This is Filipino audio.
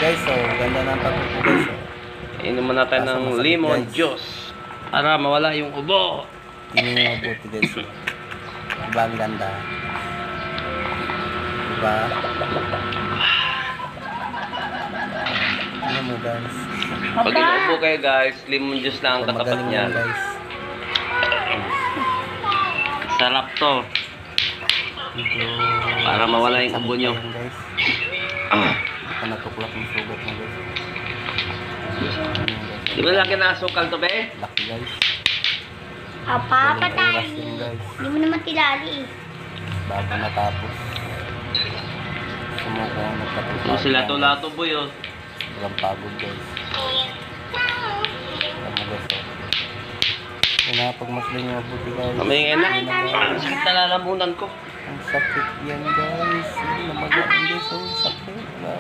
guys, so ganda ng pagpupo guys. So, Inuman natin Kaso ng masakit, lemon guys. juice para mawala yung ubo. hindi nyo mabuti guys. So, diba ang ganda? Diba? Ano mo guys? Pag inuubo kayo guys, lemon juice lang ang So, katapat magaling niya. yan guys. Sarap to. Medyo Para mawala yung sakit ubo nyo. pa yan, guys. Hindi pa natuklap yung sugat mo guys. Di ba laki na asukal to be? Laki guys. Apa, Walang patay. oras yun guys. Hindi mo naman kilali eh. Bago matapos. Sumuko ang nagtapos. Kung sila to lato boy oh. Walang pagod guys. Alam mo guys. Yun na, pag masling yung mabuti guys. Kamingin na. Yun na, guys. Sakit na lalamunan ko. Ang sakit yan guys. Yun, namagaan guys. Oh, sakit. Grabe.